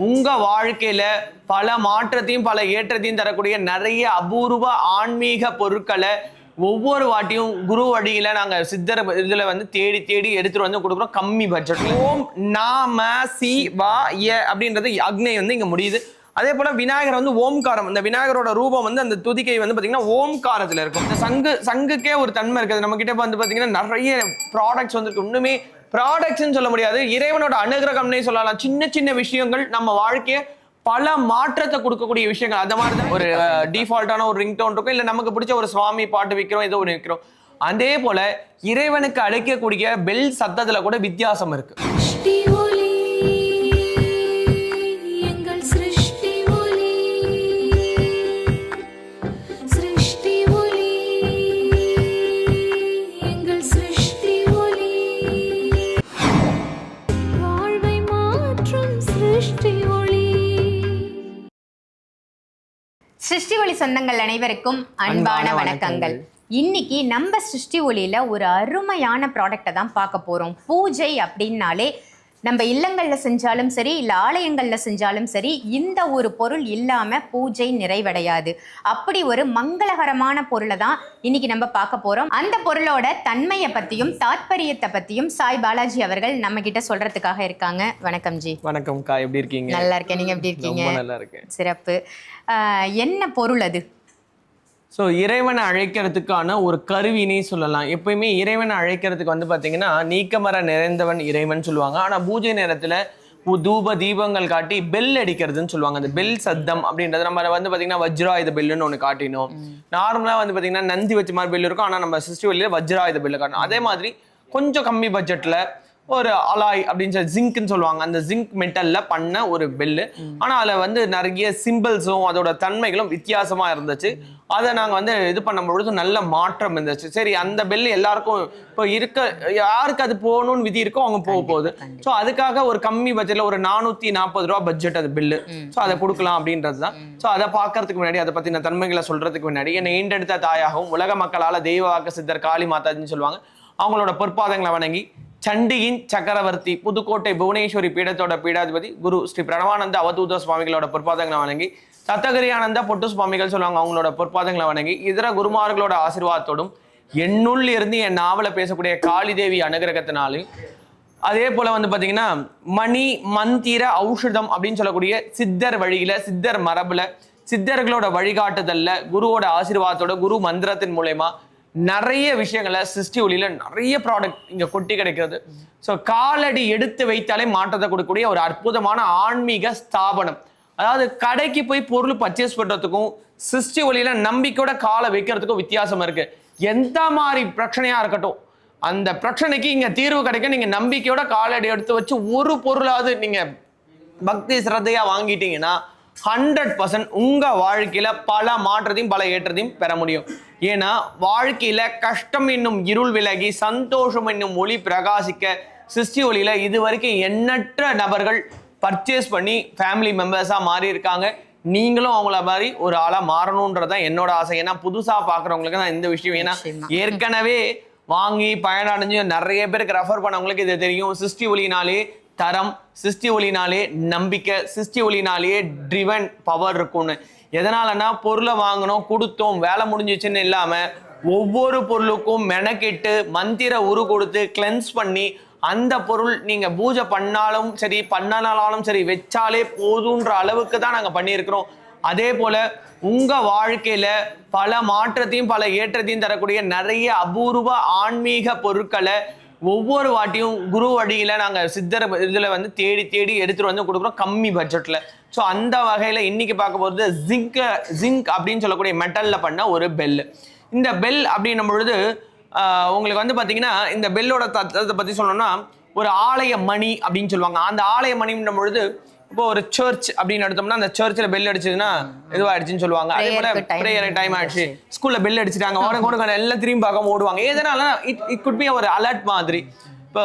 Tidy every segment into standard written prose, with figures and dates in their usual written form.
உங்க வாழ்க்கையில பல மாற்றத்தையும் பல ஏற்றத்தையும் தரக்கூடிய நிறைய அபூர்வ ஆன்மீக பொருட்களை ஒவ்வொரு வாட்டியும் குரு வழியில நாங்க சித்தர் இதுல வந்து தேடி தேடி எடுத்துட்டு வந்து கொடுக்குறோம் கம்மி பட்ஜெட். ஓம் நாம சிவாய அப்படின்றது அக்னி வந்து இங்க முடியுது. அதே போல விநாயகர் வந்து ஓம்காரம், இந்த விநாயகரோட ரூபம் வந்து அந்த துதிக்கை வந்து பாத்தீங்கன்னா ஓம்காரத்துல இருக்கும். இந்த சங்குக்கே ஒரு தன்மை இருக்குது. நம்ம கிட்ட வந்து பாத்தீங்கன்னா நிறைய ப்ராடக்ட்ஸ் வந்து இன்னுமே ப்ராடக்ட்ஸ்ன்னு சொல்ல முடியாது, இறைவனோட அனுகிரகம்னே சொல்லலாம். சின்ன சின்ன விஷயங்கள் நம்ம வாழ்க்கையை பல மாற்றத்தை கொடுக்கக்கூடிய விஷயங்கள். அந்த மாதிரி தான் ஒரு டிஃபால்ட்டான ஒரு ரிங்டோன் இருக்கும், இல்லை நமக்கு பிடிச்ச ஒரு சுவாமி பாட்டு வைக்கிறோம், ஏதோ ஒன்று வைக்கிறோம். அதே போல இறைவனுக்கு அழைக்கக்கூடிய பெல் சத்தத்துல கூட வித்தியாசம் இருக்கு. சிருஷ்டி ஒளி சொந்தங்கள் அனைவருக்கும் அன்பான வணக்கங்கள். இன்னைக்கு நம்ம சிருஷ்டி ஒளியில ஒரு அருமையான ப்ராடக்டை தான் பார்க்க போறோம். பூஜை அப்படின்னாலே நம்ம இல்லங்கள்ல செஞ்சாலும் சரி, இல்லை ஆலயங்கள்ல செஞ்சாலும் சரி, இந்த ஒரு பொருள் இல்லாம பூஜை நிறைவடையாது. அப்படி ஒரு மங்களகரமான பொருளை தான் இன்னைக்கு நம்ம பார்க்க போறோம். அந்த பொருளோட தன்மையை பத்தியும் தாத்பரியத்தை பத்தியும் சாய் பாலாஜி அவர்கள் நம்ம கிட்ட சொல்றதுக்காக இருக்காங்க. வணக்கம் ஜி. வணக்கம் கா, எப்படி இருக்கீங்க? நல்லா இருக்கேன், நீங்க எப்படி இருக்கீங்க? நல்லா இருக்கேன். சிறப்பு. என்ன பொருள் அது? ஸோ இறைவனை அழைக்கிறதுக்கான ஒரு கருவினே சொல்லலாம். எப்பயுமே இறைவனை அழைக்கிறதுக்கு வந்து பார்த்தீங்கன்னா நீக்கமர நிறைந்தவன் இறைவன் சொல்லுவாங்க. ஆனால் பூஜை நேரத்தில் தூப தீபங்கள் காட்டி பெல் அடிக்கிறதுன்னு சொல்லுவாங்க. அந்த பெல் சத்தம் அப்படின்றது நம்ம வந்து பார்த்தீங்கன்னா வஜ்ராயுத பெல்லுன்னு ஒன்று காட்டினோம். நார்மலாக வந்து பார்த்தீங்கன்னா நந்தி வச்ச மாதிரி பெல் இருக்கும், ஆனால் நம்ம சிஸ்டி வழியில் வஜ்ராயுத பெல்லு காட்டணும். அதே மாதிரி கொஞ்சம் கம்மி பட்ஜெட்டில் ஒரு அலாய் அப்படின்னு சொல்லி ஜிங்க்னு சொல்லுவாங்க, அந்த ஜிங்க் மெட்டல்ல பண்ண ஒரு பெல்லு. ஆனால் அதில் வந்து நிறைய சிம்பிள்ஸும் அதோட தன்மைகளும் வித்தியாசமா இருந்துச்சு. அதை நாங்கள் வந்து இது பண்ணும்பொழுது நல்ல மாற்றம் இருந்துச்சு. சரி, அந்த பெல்லு எல்லாருக்கும் இப்போ யாருக்கு அது போகணும்னு விதி இருக்கோ அவங்க போக போகுது. ஸோ அதுக்காக ஒரு கம்மி பட்ஜெட்ல ஒரு 440 ரூபா பட்ஜெட் அது பில்லு. ஸோ அதை கொடுக்கலாம் அப்படின்றது தான். ஸோ அதை பார்க்கறதுக்கு முன்னாடி, அதை பற்றின தன்மைகளை சொல்றதுக்கு முன்னாடி, என்னை ஈண்டெடுத்த தாயாகவும் உலக மக்களால் தெய்வ வாக்கு சித்தர் காளி மாதாஜின்னு சொல்லுவாங்க, அவங்களோட பொற்பாதங்களை வணங்கி சண்டியின் சக்கரவர்த்தி புதுக்கோட்டை புவனேஸ்வரி பீடத்தோட பீடாதிபதி குரு ஸ்ரீ பிரணவானந்த அவதூத சுவாமிகளோட பொற்பாதங்களை வணங்கி, சத்தகிரியானந்த பொட்டு சுவாமிகள் சொல்லுவாங்க, அவங்களோட பொற்பாதங்களை வணங்கி, இதர குருமார்களோட ஆசீர்வாதத்தோடும் என்னுள் இருந்து என் நாவலை பேசக்கூடிய காளி தேவி அனுகிரகத்தினாலும், அதே போல வந்து பாத்தீங்கன்னா மணி மந்திர ஔஷதம் அப்படின்னு சொல்லக்கூடிய சித்தர் வழியில, சித்தர் மரபுல, சித்தர்களோட வழிகாட்டுதல்ல, குருவோட ஆசீர்வாதத்தோட, குரு மந்திரத்தின் மூலயமா நிறைய விஷயங்களை சிருஷ்டி ஒளியில நிறைய ப்ராடக்ட் இங்க கொட்டி கிடைக்கிறது. ஸோ காலடி எடுத்து வைத்தாலே மாற்றத்தை கொடுக்கக்கூடிய ஒரு அற்புதமான ஆன்மீக ஸ்தாபனம். அதாவது கடைக்கு போய் பொருள் பர்ச்சேஸ் பண்றதுக்கும் சிருஷ்டி ஒளியில நம்பிக்கையோட காலை வைக்கிறதுக்கும் வித்தியாசம் இருக்கு. எந்த மாதிரி பிரச்சனையா இருக்கட்டும், அந்த பிரச்சனைக்கு இங்க தீர்வு கிடைக்கும். நீங்க நம்பிக்கையோட காலடி எடுத்து வச்சு ஒரு பொருளாவது நீங்க பக்தி சிரத்தையா வாங்கிட்டீங்கன்னா 100% உங்க வாழ்க்கையில பல மாற்றத்தையும் பல ஏற்றத்தையும் பெற முடியும். ஏன்னா வாழ்க்கையில கஷ்டம் என்னும் இருள் விலகி சந்தோஷம் என்னும் ஒளி பிரகாசிக்க சிருஷ்டி ஒளியில இது வரைக்கும் எண்ணற்ற நபர்கள் பர்ச்சேஸ் பண்ணி ஃபேமிலி மெம்பர்ஸா மாறி இருக்காங்க. நீங்களும் அவங்கள மாதிரி ஒரு ஆளா மாறணும்ன்றதான் என்னோட ஆசை. ஏன்னா புதுசா பாக்குறவங்களுக்கு தான் இந்த விஷயம். ஏன்னா ஏற்கனவே வாங்கி பயனடைஞ்சு நிறைய பேருக்கு ரெஃபர் பண்ணவங்களுக்கு இது தெரியும். சிருஷ்டி ஒளினாலே தரம், சிருஷ்டி ஒளினாலே நம்பிக்கை, சிருஷ்டி ஒளினாலேயே ட்ரிவன் பவர் இருக்கும்னு. எதனாலன்னா பொருளை வாங்கணும், கொடுத்தோம், வேலை முடிஞ்சிச்சுன்னு இல்லாம ஒவ்வொரு பொருளுக்கும் மெனக்கெட்டு மந்திர உரு கொடுத்து கிளென்ஸ் பண்ணி அந்த பொருள் நீங்க பூஜை பண்ணாலும் சரி பண்ணனாலும் சரி வச்சாலே போதுன்ற அளவுக்கு தான் நாங்க பண்ணியிருக்கிறோம். அதே போல உங்க வாழ்க்கையில பல மாற்றத்தையும் பல ஏற்றத்தையும் தரக்கூடிய நிறைய அபூர்வ ஆன்மீக பொருட்களை ஒவ்வொரு வாட்டியும் குரு வழியில நாங்க சித்தர் இதுல வந்து தேடி தேடி எடுத்துட்டு வந்து கொடுக்குறோம் கம்மி பட்ஜெட்ல. ஸோ அந்த வகையில இன்னைக்கு பார்க்க போகிறது ஜிங்க் அப்படின்னு சொல்லக்கூடிய மெட்டல்ல பண்ண ஒரு பெல். இந்த பெல் அப்படின்னும் பொழுது உங்களுக்கு வந்து பாத்தீங்கன்னா இந்த பெல்லோட தத்துவத்தை பத்தி சொல்லணும்னா ஒரு ஆலய மணி அப்படின்னு சொல்லுவாங்க. அந்த ஆலய மணின்ற பொழுது இப்போ ஒரு சர்ச் அப்படின்னு எடுத்தோம்னா அந்த சர்ச்சில் பெல் அடிச்சதுன்னா இதுவாயிடுச்சுன்னு சொல்லுவாங்க. அதே போல ப்ரேயர் டைம் ஆயிடுச்சு, ஸ்கூல்ல பெல் அடிச்சுட்டாங்க, உடனே எல்லாம் திரும்பி பார்க்காம ஓடுவாங்க. எதனால இட் குட் பி ஒரு அலர்ட் மாதிரி. இப்போ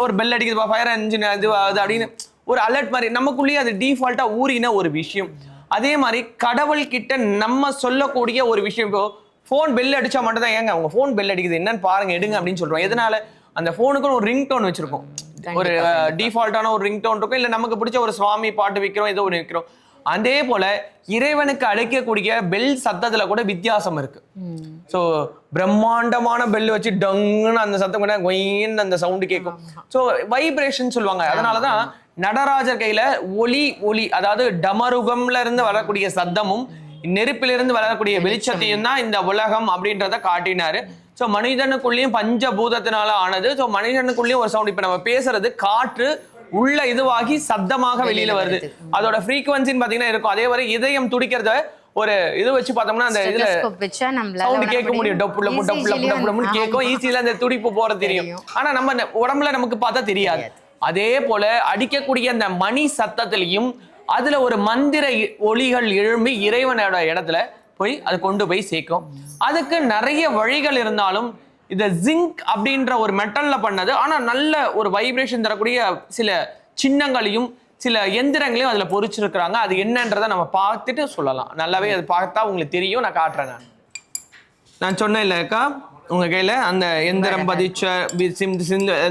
ஒரு பெல் அடிக்குது, ஃபயர் இன்ஜின் இது அப்படின்னு ஒரு அலர்ட் மாதிரி நமக்குள்ளேயே அது டிஃபால்ட்டா ஊறின ஒரு விஷயம். அதே மாதிரி கடவுள் கிட்ட நம்ம சொல்லக்கூடிய ஒரு விஷயம். இப்போ ஃபோன் பெல் அடிச்சா மட்டும் தான், ஏங்க உங்க ஃபோன் பெல் அடிக்குது என்னன்னு பாருங்க எடுங்க அப்படின்னு சொல்றோம். எதனால? அந்த ஃபோனுக்கு ஒரு ரிங் டோன் வச்சிருக்கோம். ஒரு டிஃபால்ட்டான ஒரு ரிங்டோன் இருக்கும், இல்ல நமக்கு பிடிச்ச ஒரு சுவாமி பாட்டு வைக்கிறோம், ஏதோ ஒன்று வைக்கிறோம். அதே போல இறைவனுக்கு அழைக்கக்கூடிய பெல் சத்தத்துல கூட வித்தியாசம் இருக்கு. ஸோ பிரம்மாண்டமான பெல் வச்சு டங்குன்னு அந்த சத்தம் கூட கொயின்னு அந்த சவுண்டு கேட்கும். ஸோ வைப்ரேஷன் சொல்லுவாங்க. அதனாலதான் நடராஜர் கையில ஒளி அதாவது டமருகம்ல இருந்து வரக்கூடிய சத்தமும் நெருப்பிலிருந்து வரக்கூடிய வெளிச்சத்தையும் தான் இந்த உலகம் அப்படின்றத காட்டினாரு. ஸோ மனிதனுக்குள்ளேயும் பஞ்சபூதத்தினால ஆனது. ஸோ மனிதனுக்குள்ளேயும் ஒரு சவுண்ட், இப்ப நம்ம பேசுறது காற்று உள்ள இதுவாகி சப்தமாக வெளியில வருது. அதோட ஃப்ரீக்வன்சின்னு பாத்தீங்கன்னா இருக்கும். அதே மாதிரி இதயம் துடிக்கிறத ஒரு இது வச்சு பார்த்தோம்னா அந்த இதுல சவுண்ட் கேட்க முடியும். டப்புல கேட்கும், ஈஸியில அந்த துடிப்பு போறது தெரியும். ஆனா நம்ம உடம்புல நமக்கு பார்த்தா தெரியாது. அதே போல அடிக்கக்கூடிய அந்த மணி சத்தத்திலையும் அதுல ஒரு மந்திர ஒளிகள் எழும்பி இறைவனோட இடத்துல போய் அது கொண்டு போய் சேர்க்கும். அதுக்கு நிறைய வழிகள் இருந்தாலும் இந்த ஜிங்க் அப்படின்ற ஒரு மெட்டல்ல பண்ணது, ஆனா நல்ல ஒரு வைப்ரேஷன் தரக்கூடிய சில சின்னங்களையும் சில எந்திரங்களையும் அதுல பொறிச்சிருக்கிறாங்க. அது என்னன்றதை நம்ம பார்த்துட்டு சொல்லலாம். நல்லாவே அது பார்த்தா உங்களுக்கு தெரியும். நான் காட்டுறேன். நான் சொன்னேன் இல்லக்கா, உங்க கையில அந்த எந்திரம் பதிச்ச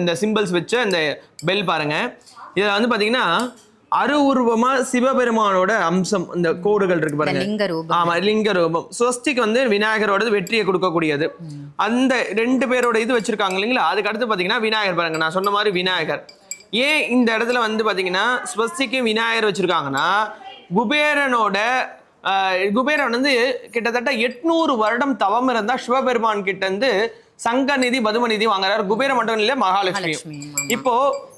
இந்த சிம்பிள்ஸ் வச்சு அந்த பெல் பாருங்க. இதுல வந்து பாத்தீங்கன்னா அருவுருவமா சிவபெருமானோட அம்சம், இந்த கோடுகள் இருக்கு பாருங்க. ஆமா, லிங்க ரூபம். ஸ்வஸ்திக்கு வந்து விநாயகரோட வெற்றியை கொடுக்கக்கூடியது. அந்த 2 பேரோட இது வச்சிருக்காங்க இல்லைங்களா. அதுக்கு அடுத்து பாத்தீங்கன்னா விநாயகர் பாருங்க. நான் சொன்ன மாதிரி விநாயகர் ஏன் இந்த இடத்துல வந்து பாத்தீங்கன்னா ஸ்வஸ்திக்கு விநாயகர் வச்சிருக்காங்கன்னா, குபேரன் வந்து கிட்டத்தட்ட 800 வருடம் தவம் இருந்தா சிவபெருமான் கிட்ட இருந்து சங்க நிதி பதும நிதி வாங்குறாரு. குபேர மட்டும் இல்ல, மகாலட்சுமி. இப்போ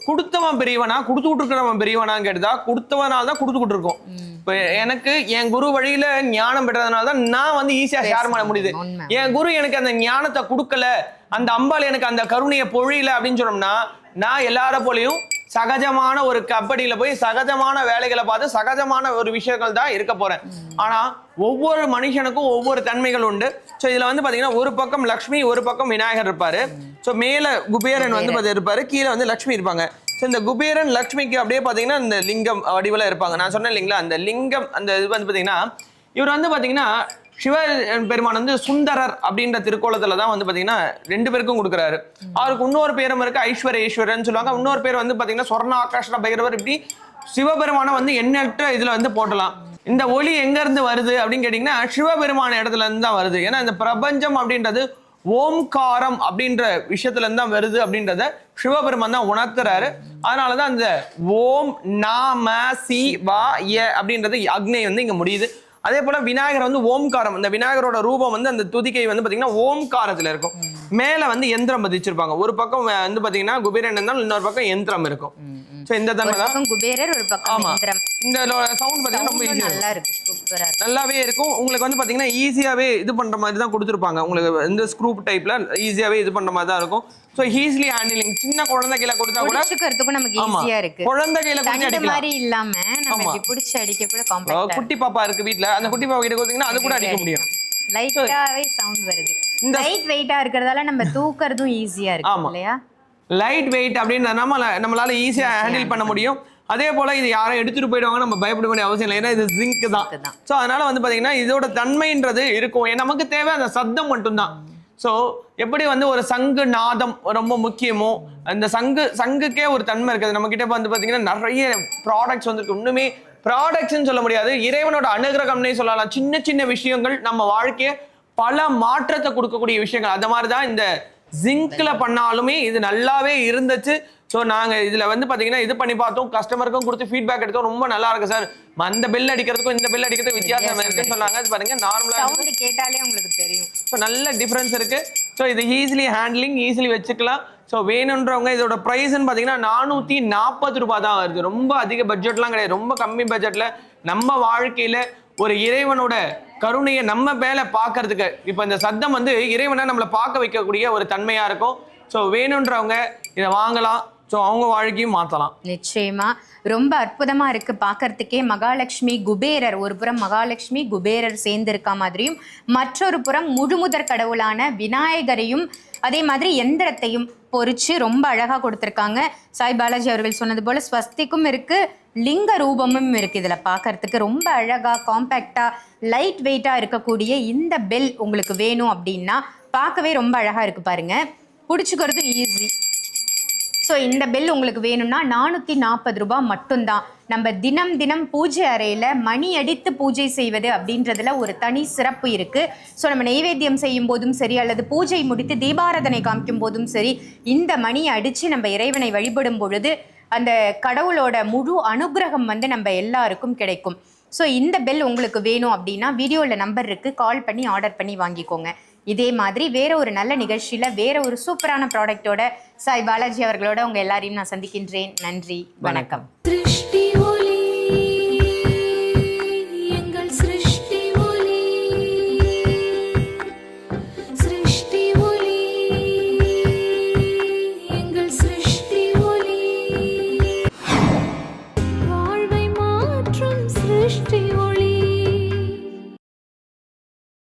கொடுத்தவன் பெரியவனா கொடுத்துட்டு இருக்கிறவன் பெரியவனான்னு கேட்டதா, கொடுத்தவனால தான் கொடுத்துக்கிட்டு இருக்கோம். இப்ப எனக்கு என் குரு வழியில ஞானம் பெற்றதுனால தான் நான் வந்து ஈஸியா ஷேர் பண்ண முடியுது. என் குரு எனக்கு அந்த ஞானத்தை கொடுக்கல, அந்த அம்பாள் எனக்கு அந்த கருணையை பொழியல அப்படின்னு சொன்னோம்னா, நான் எல்லார போலையும் சகஜமான ஒரு கபடியில போய் சகஜமான வேலைகளை பார்த்து சகஜமான ஒரு விஷயங்கள் தான் இருக்க போறேன். ஆனா ஒவ்வொரு மனுஷனுக்கும் ஒவ்வொரு தன்மைகள் உண்டு. ஸோ இதுல வந்து பாத்தீங்கன்னா ஒரு பக்கம் லக்ஷ்மி, ஒரு பக்கம் விநாயகர் இருப்பாரு. ஸோ மேல குபேரன் வந்து இருப்பாரு, கீழே வந்து லக்ஷ்மி இருப்பாங்க. ஸோ இந்த குபேரன் லக்ஷ்மிக்கு அப்படியே பாத்தீங்கன்னா இந்த லிங்கம் வடிவில் இருப்பாங்க. நான் சொன்னேன் இல்லைங்களா, அந்த லிங்கம் அந்த இது வந்து பாத்தீங்கன்னா இவர் வந்து பாத்தீங்கன்னா சிவ பெருமான் வந்து சுந்தரர் அப்படின்ற திருக்கோலத்துல தான் வந்து பாத்தீங்கன்னா 2 பேருக்கும் கொடுக்குறாரு. அவருக்கு இன்னொரு பேரும் இருக்கு, ஐஸ்வர்யேஸ்வரன் சொல்லுவாங்க. இன்னொரு பேர் வந்து பாத்தீங்கன்னா சொர்ண ஆகாஷ்ண பைரவர். இப்படி சிவபெருமானை வந்து எண்ணற்ற இதுல வந்து போட்டலாம். இந்த ஒளி எங்க இருந்து வருது அப்படின்னு கேட்டீங்கன்னா சிவபெருமான இடத்துல இருந்து தான் வருது. ஏன்னா இந்த பிரபஞ்சம் அப்படின்றது ஓம்காரம் அப்படின்ற விஷயத்துல இருந்து தான் வருது அப்படின்றத சிவபெருமான் தான் உணர்த்துறாரு. அதனாலதான் அந்த ஓம் நாம சி வா ய அப்படின்றது அக்னி வந்து இங்க முடியுது. அதே போல விநாயகர் வந்து ஓம்காரம். இந்த விநாயகரோட ரூபம் வந்து அந்த துதிக்கை வந்து பாத்தீங்கன்னா ஓம்காரத்துல இருக்கும். மேல வந்து எந்திரம் பதிச்சிருப்பாங்க. ஒரு பக்கம் வந்து பாத்தீங்கன்னா குபேரன் இருந்தாலும் இன்னொரு பக்கம் எந்திரம் இருக்கும். இந்த தன்மை தான் குபேரர், ஒரு பக்கம் எந்திரம். இந்த சவுண்ட் பாத்தீங்கன்னா ரொம்ப நல்லா இருக்கு, சூப்பரா இருக்கு, நல்லாவே இருக்கும். உங்களுக்கு வந்து பாத்தீங்கன்னா ஈஸியாவே இது பண்ற மாதிரி தான் கொடுத்துருப்பாங்க. உங்களுக்கு இந்த ஸ்க்ரூ டைப்ல ஈஸியாவே இது பண்ற மாதிரி தான் இருக்கும். So easily handling. சின்ன குழந்தை கையில கொடுத்தா கூட பிடிக்கிறதுக்கு நமக்கு ஈஸியா இருக்கு. குழந்தை கையில கொடுத்து அடிக்கலாம் மாதிரி இல்லாம நம்ம இப்படி பிடிச்சு அடிக்க கூட காம்பாக்ட்டா. குட்டி பாப்பா இருக்கு வீட்ல, அந்த குட்டி பாப்பா கிட்ட கொடுத்தீங்கன்னா அது கூட அடிக்க முடியும். லைட்டாவே சவுண்ட் வருது. இந்த லைட் வெயிட்டா இருக்கிறதால நம்ம தூக்குறதும் ஈஸியா இருக்கு இல்லையா. லைட் வெயிட் அப்படின்னு நம்மளால ஈஸியா ஹேண்டில் பண்ண முடியும். அதே போல இது யாரும் எடுத்துட்டு போயிடுவாங்க நம்ம பயப்பட வேண்டிய அவசியம் இல்லை. ஏன்னா இது ஜிங்க் தான். ஸோ அதனால வந்து பாத்தீங்கன்னா இதோட தன்மைன்றது இருக்கும். நமக்கு தேவை அந்த சத்தம் மட்டும்தான். ஸோ எப்படி வந்து ஒரு சங்கு நாதம் ரொம்ப முக்கியமோ, அந்த சங்குக்கே ஒரு தன்மை இருக்குது. நம்ம கிட்ட வந்து பாத்தீங்கன்னா நிறைய ப்ராடக்ட்ஸ் வந்துருக்கு. இன்னுமே ப்ராடக்ட்ஸ்ன்னு சொல்ல முடியாது, இறைவனோட அனுகிரகம்னே சொல்லலாம். சின்ன சின்ன விஷயங்கள் நம்ம வாழ்க்கையை பல மாற்றத்தை கொடுக்கக்கூடிய விஷயங்கள். அந்த மாதிரிதான் இந்த ஜிங்க்ல பண்ணாலுமே இது நல்லாவே இருந்துச்சு. ஸோ நாங்க இதுல வந்து பாத்தீங்கன்னா இது பண்ணி பார்த்தோம், கஸ்டமருக்கும் கொடுத்து ஃபீட்பேக் எடுத்தோம். ரொம்ப நல்லா இருக்கு சார், அந்த பெல் அடிக்கிறதுக்கும் இந்த பெல் அடிக்கிறதுக்கும் வித்தியாசம் இருக்குன்னு சொன்னாங்க. அது பாருங்க, நார்மலா சவுண்ட் கேட்டாலே உங்களுக்கு தெரியும். ஸோ நல்ல டிஃபரன்ஸ் இருக்கு. ஸோ இது ஈஸிலி ஹேண்ட்லிங், ஈஸிலி வச்சுக்கலாம். ஸோ வேணுன்றவங்க இதோட ப்ரைஸ்ன்னு பாத்தீங்கன்னா 440 ரூபாய் தான் வருது. ரொம்ப அதிக பட்ஜெட்லாம் கிடையாது, ரொம்ப கம்மி பட்ஜெட்ல நம்ம வாழ்க்கையில ஒரு இறைவனோட கருணையை நம்ம மேல பாக்குறதுக்கு. இப்ப இந்த சத்தம் வந்து இறைவனை நம்மளை பார்க்க வைக்கக்கூடிய ஒரு தன்மையா இருக்கும். ஸோ வேணுன்றவங்க இதை வாங்கலாம். ஸோ அவங்க வாழ்க்கையும் மாற்றலாம். நிச்சயமா ரொம்ப அற்புதமா இருக்கு பார்க்கறதுக்கே. மகாலட்சுமி குபேரர், ஒரு புறம் மகாலட்சுமி குபேரர் சேர்ந்து இருக்க மாதிரியும், மற்றொரு புறம் முழுமுதற் கடவுளான விநாயகரையும் அதே மாதிரி எந்திரத்தையும் பொறிச்சு ரொம்ப அழகா கொடுத்துருக்காங்க. சாய் பாலாஜி அவர்கள் சொன்னது போல ஸ்வஸ்திக்கும் இருக்கு, லிங்க ரூபமும் இருக்கு. இதுல பார்க்கறதுக்கு ரொம்ப அழகா காம்பேக்டா லைட் வெயிட்டா இருக்கக்கூடிய இந்த பெல் உங்களுக்கு வேணும் அப்படின்னா பார்க்கவே ரொம்ப அழகா இருக்கு பாருங்க. பிடிச்சிக்கிறது ஈஸி. ஸோ இந்த பெல் உங்களுக்கு வேணும்னா 440 ரூபாய் மட்டும்தான். நம்ம தினம் தினம் பூஜை அறையில் மணி அடித்து பூஜை செய்வது அப்படின்றதுல ஒரு தனி சிறப்பு இருக்குது. ஸோ நம்ம நெய்வேத்தியம் செய்யும் போதும் சரி, அல்லது பூஜை முடித்து தீபாராதனை காமிக்கும் போதும் சரி, இந்த மணியை அடித்து நம்ம இறைவனை வழிபடும் பொழுது அந்த கடவுளோட முழு அனுகிரகம் வந்து நம்ம எல்லாருக்கும் கிடைக்கும். ஸோ இந்த பெல் உங்களுக்கு வேணும் அப்படின்னா வீடியோவில் நம்பர் இருக்குது, கால் பண்ணி ஆர்டர் பண்ணி வாங்கிக்கோங்க. இதே மாதிரி வேற ஒரு நல்ல நிகழ்ச்சியில வேற ஒரு சூப்பரான ப்ராடக்டோட சாய் பாலாஜி அவர்களோட உங்க எல்லாரையும் நான் சந்திக்கின்றேன். நன்றி, வணக்கம்.